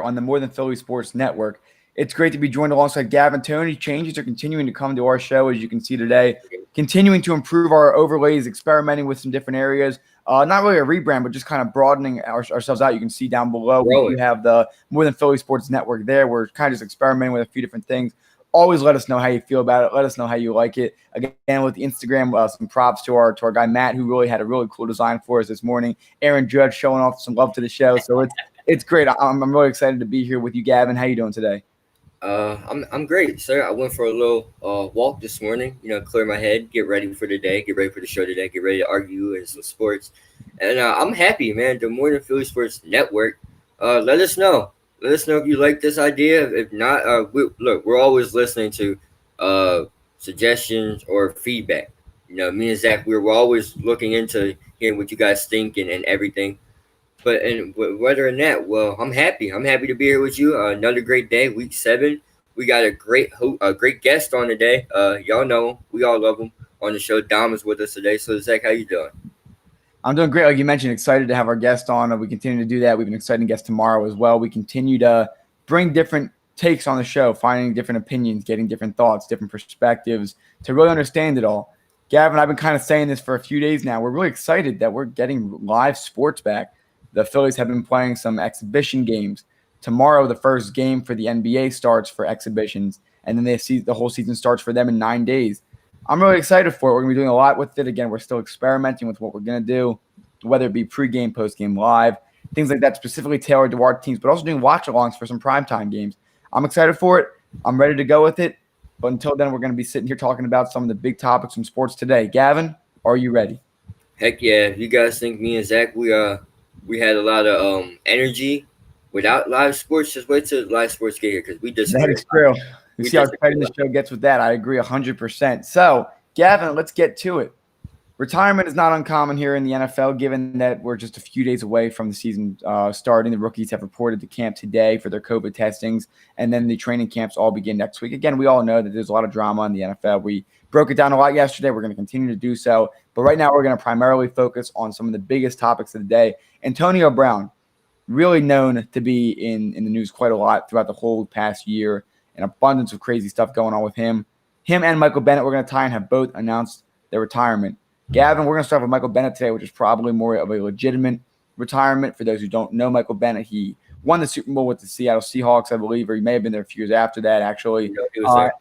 on the More Than Philly Sports Network. It's great to be joined alongside Gavin Tony. Changes are continuing to come to our show, as you can see today. Continuing to improve our overlays, experimenting with some different areas. Not really a rebrand, but just kind of broadening ourselves out. You can see down below, we do have the More Than Philly Sports Network there. We're kind of just experimenting with a few different things. Always let us know how you feel about it. Let us know how you like it. Again, with the Instagram, some props to our guy Matt, who really had a really cool design for us this morning. Aaron Judge showing off some love to the show. So it's great. I'm really excited to be here with you, Gavin. How you doing today? I'm great, sir. I went for a little walk this morning. Clear my head, get ready for the day, get ready for the show today, get ready to argue and some sports. And I'm happy, man. The More Than Philly Sports Network. Let us know. Let us know if you like this idea. If not, we're always listening to suggestions or feedback. Me and Zach, we're always looking into hearing what you guys think and everything. But whether or not, well, I'm happy. I'm happy to be here with you. Another great day, week 7. We got a great guest on today. Y'all know him. We all love him on the show. Dom is with us today. So Zach, how you doing? I'm doing great. Like you mentioned, excited to have our guest on. We continue to do that. We have an exciting guest tomorrow as well. We continue to bring different takes on the show, finding different opinions, getting different thoughts, different perspectives to really understand it all. Gavin, I've been kind of saying this for a few days now. We're really excited that we're getting live sports back. The Phillies have been playing some exhibition games. Tomorrow, the first game for the NBA starts for exhibitions, and then the whole season starts for them in 9 days. I'm really excited for it. We're going to be doing a lot with it. Again, we're still experimenting with what we're going to do, whether it be pregame, postgame, live, things like that, specifically tailored to our teams, but also doing watch-alongs for some primetime games. I'm excited for it. I'm ready to go with it. But until then, we're going to be sitting here talking about some of the big topics in sports today. Gavin, are you ready? Heck yeah. If you guys think me and Zach, we had a lot of energy without live sports, just wait till live sports get here because we disagree. That is true. You see how exciting the show gets with that. I agree 100%. So, Gavin, let's get to it. Retirement is not uncommon here in the NFL, given that we're just a few days away from the season starting. The rookies have reported to camp today for their COVID testings, and then the training camps all begin next week. Again, we all know that there's a lot of drama in the NFL. We broke it down a lot yesterday. We're going to continue to do so. But right now, we're going to primarily focus on some of the biggest topics of the day. Antonio Brown, really known to be in the news quite a lot throughout the whole past year. An abundance of crazy stuff going on with him. Him and Michael Bennett, we're going to tie and have both announced their retirement. Gavin, we're going to start with Michael Bennett today, which is probably more of a legitimate retirement. For those who don't know Michael Bennett, he won the Super Bowl with the Seattle Seahawks, I believe, or he may have been there a few years after that, actually. He was there.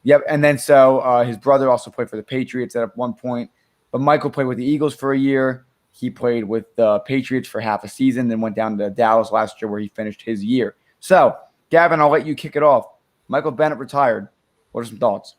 Yep, and then so his brother also played for the Patriots at one point. But Michael played with the Eagles for a year. He played with the Patriots for half a season, then went down to Dallas last year where he finished his year. So, Gavin, I'll let you kick it off. Michael Bennett retired. What are some thoughts?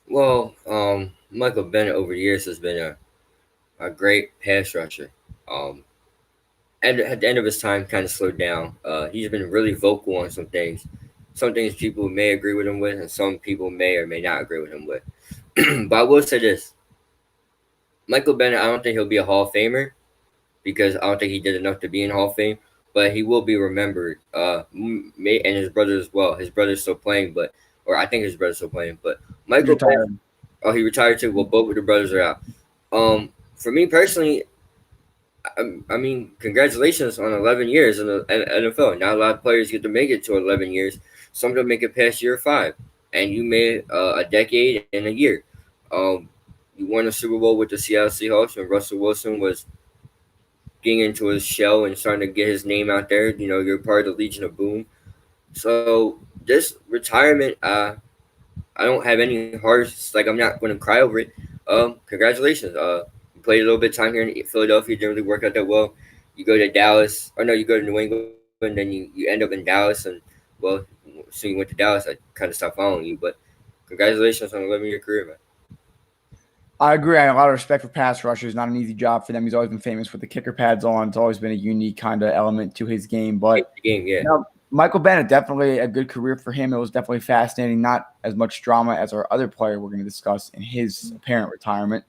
Well, Michael Bennett over the years has been a great pass rusher. At the end of his time, kind of slowed down. He's been really vocal on some things. Some things people may agree with him with, and some people may or may not agree with him with. But I will say this. Michael Bennett, I don't think he'll be a Hall of Famer because I don't think he did enough to be in Hall of Fame. But he will be remembered. And his brother as well. His brother's still playing, or I think his brother's still playing. But Michael Bennett, he retired too. Well, both of the brothers are out. For me personally, I mean, congratulations on 11 years in the NFL. Not a lot of players get to make it to 11 years. Some don't make it past year 5, and you made a decade and a year. You won a Super Bowl with the Seattle Seahawks when Russell Wilson was getting into his shell and starting to get his name out there. You're part of the Legion of Boom. So this retirement, I don't have any hearts. Like, I'm not going to cry over it. Congratulations. You played a little bit of time here in Philadelphia. Didn't really work out that well. You go to Dallas. Or no, you go to New England. Then you end up in Dallas. And, well, so you went to Dallas. I kind of stopped following you. But congratulations on 11-year career, man. I agree. I have a lot of respect for pass rushers. Not an easy job for them. He's always been famous with the kicker pads on. It's always been a unique kind of element to his game. But Michael Bennett, definitely a good career for him. It was definitely fascinating. Not as much drama as our other player we're going to discuss in his apparent retirement.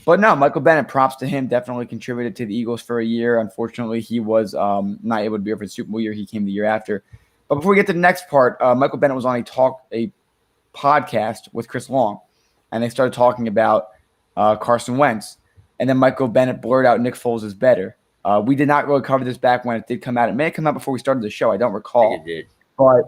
But no, Michael Bennett, props to him. Definitely contributed to the Eagles for a year. Unfortunately, he was not able to be here for the Super Bowl year. He came the year after. But before we get to the next part, Michael Bennett was on a podcast with Chris Long, and they started talking about Carson Wentz. And then Michael Bennett blurred out Nick Foles is better. We did not really cover this back when it did come out. It may have come out before we started the show. I don't recall. I think it did.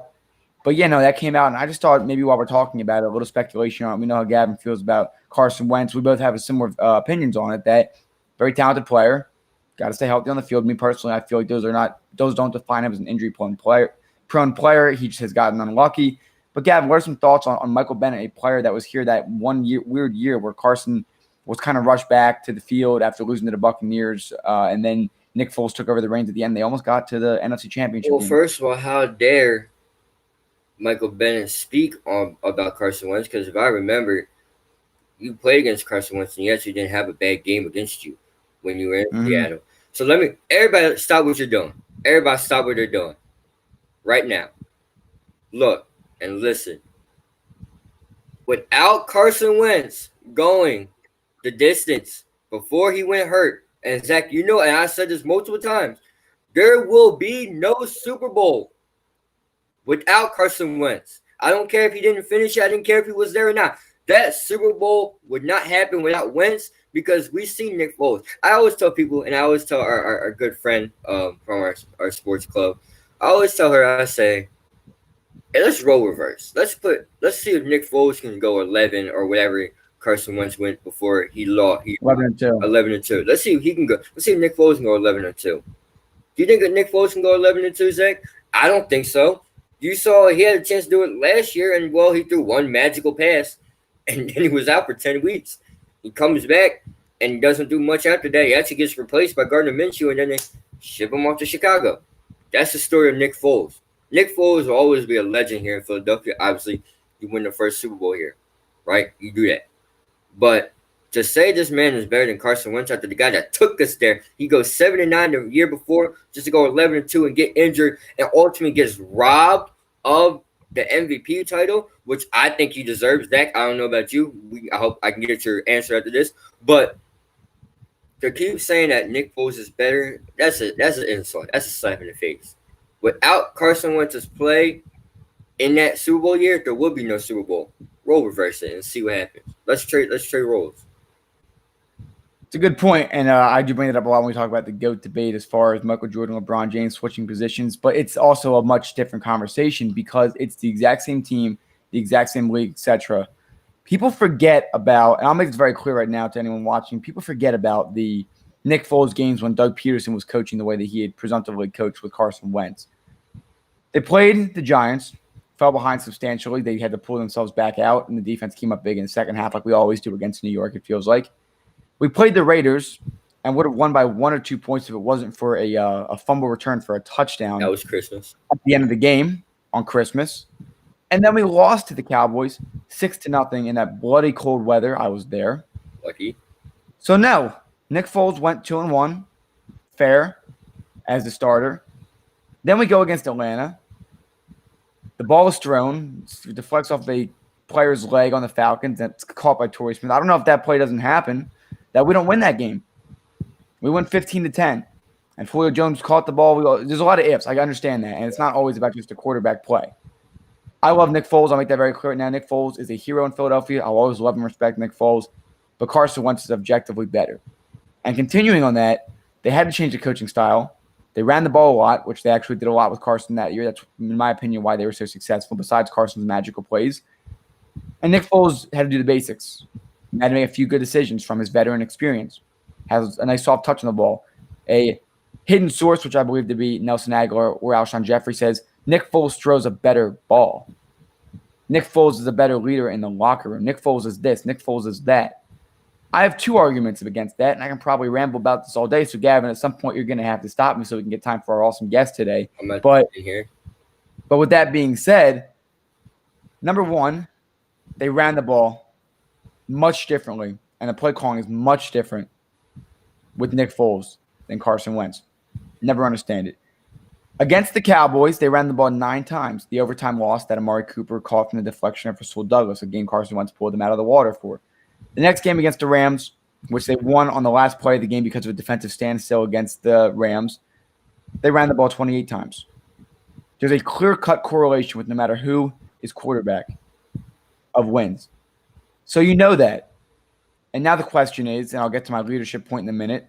But yeah, no, that came out, and I just thought maybe while we're talking about it, a little speculation on it. We know how Gavin feels about Carson Wentz. We both have a similar opinions on it. That very talented player, got to stay healthy on the field. Me personally, I feel like those don't define him as an injury-prone player. He just has gotten unlucky. But Gavin, what are some thoughts on Michael Bennett, a player that was here that weird year where Carson was kind of rushed back to the field after losing to the Buccaneers, and then Nick Foles took over the reins at the end. They almost got to the NFC Championship Well, game. first of all, how dare Michael Bennett speak about Carson Wentz? Because if I remember, you played against Carson Wentz, and he actually didn't have a bad game against you when you were in Seattle. So everybody stop what you're doing. Everybody stop what they're doing right now. Look and listen. Without Carson Wentz going the distance before he went hurt, and Zach, you know, and I said this multiple times, there will be no Super Bowl without Carson Wentz. I don't care if he didn't finish it. I didn't care if he was there or not. That Super Bowl would not happen without Wentz because we've seen Nick Foles. I always tell people, and I always tell our good friend from our sports club, I always tell her, I say, hey, let's roll reverse. Let's see if Nick Foles can go 11 or whatever Carson Wentz went before he lost. 11-2. 11-2. Let's see if he can go. Let's see if Nick Foles can go 11-2. Do you think that Nick Foles can go 11-2, Zach? I don't think so. You saw he had a chance to do it last year, and well, he threw one magical pass, and then he was out for 10 weeks. He comes back and doesn't do much after that. He actually gets replaced by Gardner Minshew, and then they ship him off to Chicago. That's the story of Nick Foles. Nick Foles will always be a legend here in Philadelphia. Obviously, you win the first Super Bowl here, right? You do that. But to say this man is better than Carson Wentz after the guy that took us there, he goes 7-9 the year before just to go 11-2 and get injured and ultimately gets robbed of the MVP title, which I think he deserves. Zach, I don't know about you. I hope I can get your answer after this. But to keep saying that Nick Foles is better, that's an insult. That's a slap in the face. Without Carson Wentz's play in that Super Bowl year, there will be no Super Bowl. Role reverse it and see what happens. Let's trade roles. It's a good point, and I do bring it up a lot when we talk about the GOAT debate as far as Michael Jordan, LeBron James switching positions, but it's also a much different conversation because it's the exact same team, the exact same league, etc. People forget about, and I'll make this very clear right now to anyone watching, people forget about the Nick Foles games when Doug Peterson was coaching the way that he had presumptively coached with Carson Wentz. They played the Giants, fell behind substantially. They had to pull themselves back out, and the defense came up big in the second half like we always do against New York, it feels like. We played the Raiders and would have won by 1 or 2 points if it wasn't for a fumble return for a touchdown. That was Christmas. At the end of the game on Christmas. And then we lost to the Cowboys 6-0 in that bloody cold weather. I was there. Lucky. So no, Nick Foles went 2-1, fair, as the starter. Then we go against Atlanta. The ball is thrown, it deflects off a player's leg on the Falcons. That's caught by Torrey Smith. I don't know if that play doesn't happen, that we don't win that game. We win 15-10. And Julio Jones caught the ball. There's a lot of ifs. I understand that. And it's not always about just a quarterback play. I love Nick Foles. I'll make that very clear right now. Nick Foles is a hero in Philadelphia. I'll always love and respect Nick Foles. But Carson Wentz is objectively better. And continuing on that, they had to change the coaching style. They ran the ball a lot, which they actually did a lot with Carson that year. That's, in my opinion, why they were so successful, besides Carson's magical plays. And Nick Foles had to do the basics. He had to make a few good decisions from his veteran experience. Has a nice soft touch on the ball. A hidden source, which I believe to be Nelson Aguilar or Alshon Jeffrey, says Nick Foles throws a better ball. Nick Foles is a better leader in the locker room. Nick Foles is this. Nick Foles is that. I have 2 arguments against that, and I can probably ramble about this all day. So, Gavin, at some point, you're going to have to stop me so we can get time for our awesome guest today. I'm not but here. But with that being said, number one, they ran the ball much differently, and the play calling is much different with Nick Foles than Carson Wentz. Never understand it. Against the Cowboys, they ran the ball 9 times. The overtime loss that Amari Cooper caught from the deflection of Rasul Douglas, a game Carson Wentz pulled them out of the water for. The next game against the Rams, which they won on the last play of the game because of a defensive standstill against the Rams, they ran the ball 28 times. There's a clear-cut correlation with no matter who is quarterback of wins. So you know that. And now the question is, and I'll get to my leadership point in a minute,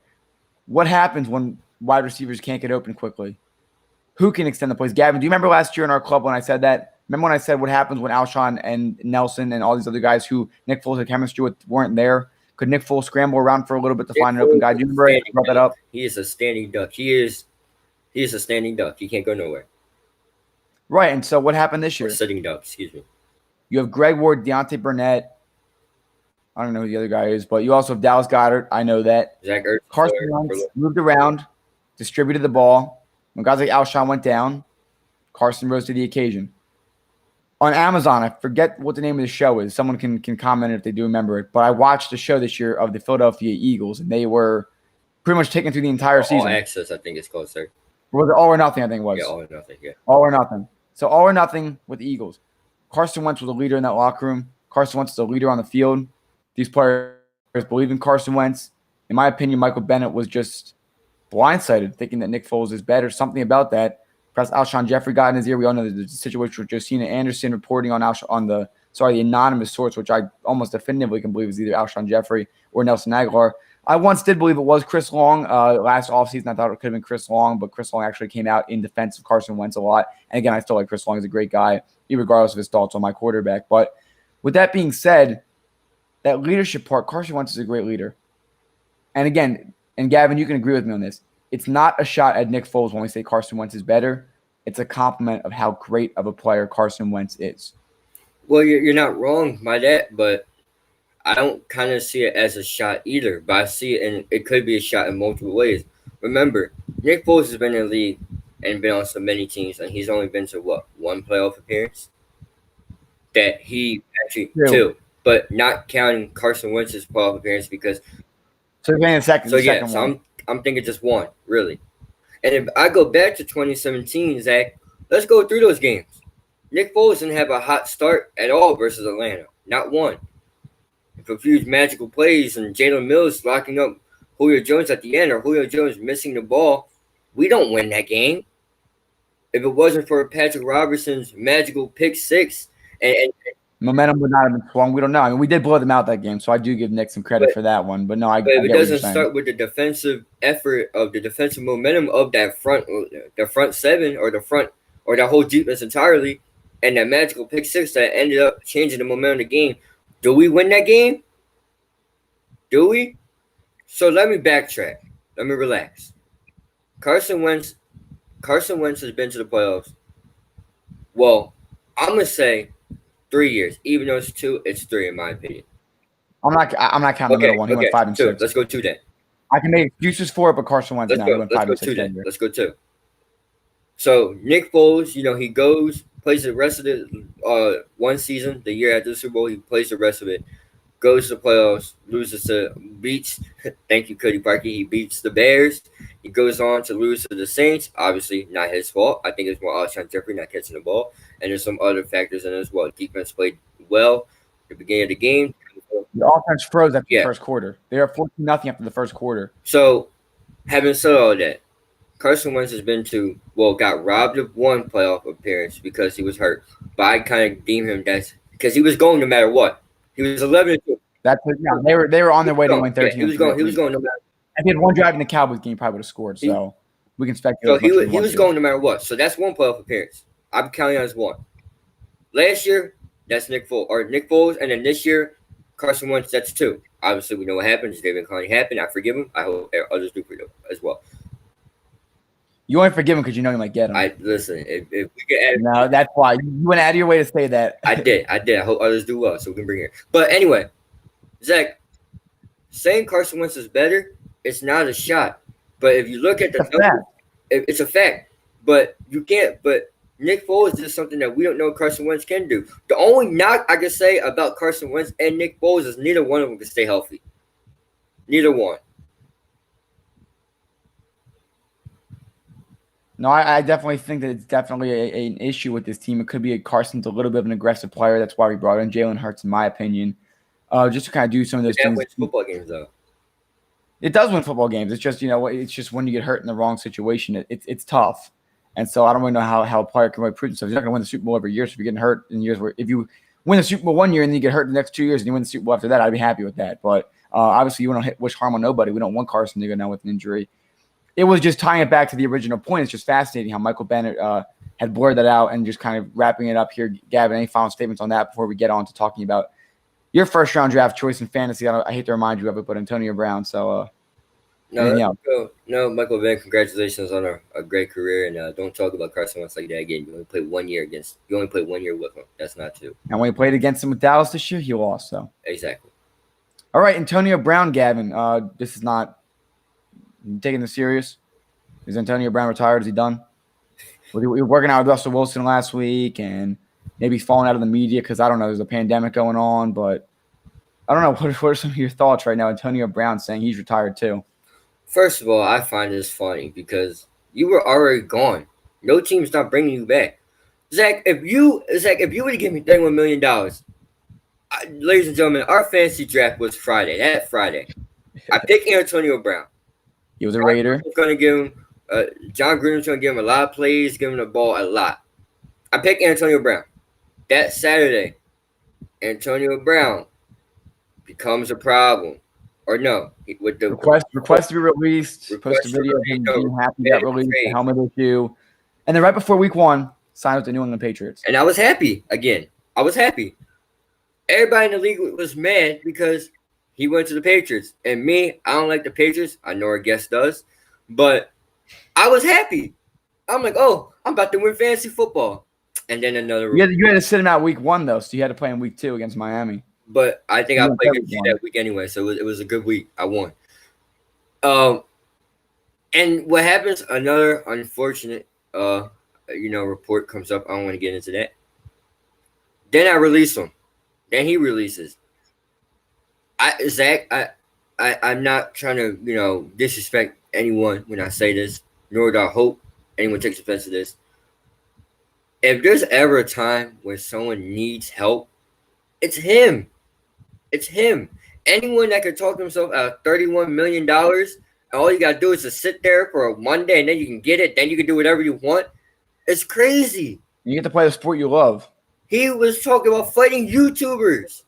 what happens when wide receivers can't get open quickly. Who can extend the plays? Gavin, do you remember last year in our club when I said that? Remember when I said what happens when Alshon and Nelson and all these other guys who Nick Foles had chemistry with weren't there? Could Nick Foles scramble around for a little bit to find an open guy? Do you remember I brought that up? He is a standing duck. He is a standing duck. He can't go nowhere. Right, and so what happened this year? Or sitting duck, excuse me. You have Greg Ward, Deontay Burnett. I don't know who the other guy is, but you also have Dallas Goedert. I know that. Zach Ertz, Carson Wentz moved around, distributed the ball. When guys like Alshon went down, Carson rose to the occasion. On Amazon, I forget what the name of the show is. Someone can comment if they do remember it. But I watched the show this year of the Philadelphia Eagles, and they were pretty much taken through the entire season. All Access, I think it's called, sir. Was it All or Nothing, I think it was. Yeah, All or Nothing, yeah. All or Nothing. So All or Nothing with the Eagles. Carson Wentz was a leader in that locker room. Carson Wentz is a leader on the field. These players believe in Carson Wentz. In my opinion, Michael Bennett was just blindsided, thinking that Nick Foles is better. Something about that. Perhaps Alshon Jeffrey got in his ear. We all know the situation with Josina Anderson reporting on the anonymous source, which I almost definitively can believe is either Alshon Jeffrey or Nelson Aguilar. I once did believe it was Chris Long. Last offseason, I thought it could have been Chris Long, but Chris Long actually came out in defense of Carson Wentz a lot. And again, I still like Chris Long. He's a great guy, regardless of his thoughts on my quarterback. But with that being said, that leadership part, Carson Wentz is a great leader. And again, and Gavin, you can agree with me on this. It's not a shot at Nick Foles when we say Carson Wentz is better. It's a compliment of how great of a player Carson Wentz is. Well, you're not wrong by that, but I don't kind of see it as a shot either. But I see it, and it could be a shot in multiple ways. Remember, Nick Foles has been in the league and been on so many teams, and he's only been to, one playoff appearance? That he actually, two. But not counting Carson Wentz's playoff appearance because – So you're getting a second. So, yeah, second so one. I'm thinking just one, really. And if I go back to 2017, Zach, let's go through those games. Nick Foles didn't have a hot start at all versus Atlanta. Not one. A few magical plays and Jalen Mills locking up Julio Jones at the end or Julio Jones missing the ball. We don't win that game. If it wasn't for Patrick Robertson's magical pick six and momentum would not have been swung. We don't know. I mean, we did blow them out that game, so I do give Nick some credit for that one. But no, I get it doesn't start with the defensive effort of the defensive momentum of the front seven or that whole defense entirely, and that magical pick six that ended up changing the momentum of the game. Do we win that game? Do we? So let me backtrack. Let me relax. Carson Wentz has been to the playoffs. Well, I'm gonna say 3 years. Even though it's 2, it's 3 in my opinion. I'm not counting the middle one. He went 5 and 2. 6. Let's go 2 then. I can make excuses for it, but Carson Wentz now. He went 5 and 6 then. Let's go 2. So Nick Foles, he goes, plays the rest of the one season, the year after the Super Bowl, he plays the rest of it, goes to the playoffs, beats, thank you, Cody Parkey, he beats the Bears. He goes on to lose to the Saints. Obviously, not his fault. I think it's more Alshon Jeffrey not catching the ball. And there's some other factors in it as well. Defense played well at the beginning of the game. The offense froze after the first quarter. They were 14-0 after the first quarter. So, having said all that, Carson Wentz has been got robbed of one playoff appearance because he was hurt. But I kind of deem him because he was going no matter what. He was 11-2. That's it. Yeah, they were on their way to win 13. He was going no matter. If he had one drive in the Cowboys game, he probably would have scored. So we can speculate. So he was going no matter what. So that's one playoff appearance. I'm counting on as one. Last year, that's Nick Foles, and then this year, Carson Wentz, that's 2. Obviously, we know what happened. David Clowney happened. I forgive him. I hope others do forgive him as well. You only forgive him because you know you might get him. Listen. If we get add, no, that's why you went out of your way to say that. I did. I hope others do well, so we can bring it. But anyway, Zach, saying Carson Wentz is better, it's not a shot. But if you look at the numbers, it's a fact. But you can't. But Nick Foles is something that we don't know Carson Wentz can do. The only knock I can say about Carson Wentz and Nick Foles is neither one of them can stay healthy. Neither one. No, I definitely think that it's definitely an issue with this team. It could be Carson's a little bit of an aggressive player. That's why we brought in Jalen Hurts, in my opinion, just to kind of do some of those things. Wins football games, though. It does win football games. It's just, it's just when you get hurt in the wrong situation, it's tough. And so I don't really know how a player can really prove himself. He's not going to win the Super Bowl every year. So if you're getting hurt in years where if you win the Super Bowl one year and then you get hurt the next 2 years and you win the Super Bowl after that, I'd be happy with that. But obviously you want to wish harm on nobody. We don't want Carson to go down with an injury. it was just tying it back to the original point. It's just fascinating how Michael Bennett had blurred that out and just kind of wrapping it up here. Gavin, any final statements on that before we get on to talking about your first round draft choice in fantasy? I hate to remind you of it, but Antonio Brown. So, no, Michael Vick, congratulations on a great career, and don't talk about Carson Wentz like that again. You only played 1 year with him. That's not two. And when he played against him with Dallas this year, he lost. So exactly. All right, Antonio Brown, Gavin. This is not taking this serious. Is Antonio Brown retired? Is he done? We were working out with Russell Wilson last week, and maybe he's falling out of the media because I don't know. There's a pandemic going on, but I don't know. What are some of your thoughts right now? Antonio Brown saying he's retired too. First of all, I find this funny because you were already gone. No team's not bringing you back. Zach, if you would have given me $31 million, ladies and gentlemen, our fantasy draft was Friday. That Friday, I picked Antonio Brown. He was a Raider. Going to give him. John Gruden's going to give him a lot of plays, give him the ball a lot. I picked Antonio Brown. That Saturday, Antonio Brown becomes a problem. Or no, with the request to be released. Post a video of him being happy he got released, the helmet issue. And then right before week 1, signed with the New England Patriots. And I was happy again. I was happy. Everybody in the league was mad because he went to the Patriots. And me, I don't like the Patriots. I know our guest does. But I was happy. I'm like, oh, I'm about to win fantasy football. And then another. You had to sit him out week 1, though, so you had to play in week 2 against Miami. But I think I played good that week anyway, so it was a good week. I won. And what happens? Another unfortunate, report comes up. I don't want to get into that. Then I release him. Then he releases. I'm not trying to, disrespect anyone when I say this, nor do I hope anyone takes offense to this. If there's ever a time where someone needs help, it's him. It's him. Anyone that could talk himself out of $31 million, and all you got to do is just sit there for a Monday, and then you can get it. Then you can do whatever you want. It's crazy. You get to play the sport you love. He was talking about fighting YouTubers.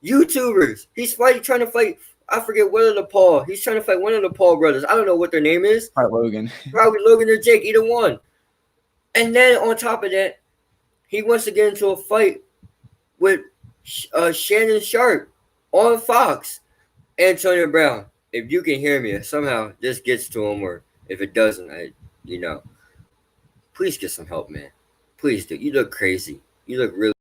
He's trying to fight, I forget one of the Paul. He's trying to fight one of the Paul brothers. I don't know what their name is. Logan. Probably Logan or Jake, either one. And then on top of that, he wants to get into a fight with Shannon Sharp on Fox. Antonio Brown, if you can hear me, if somehow this gets to him, or if it doesn't, please get some help, man. Please do. You look crazy. You look really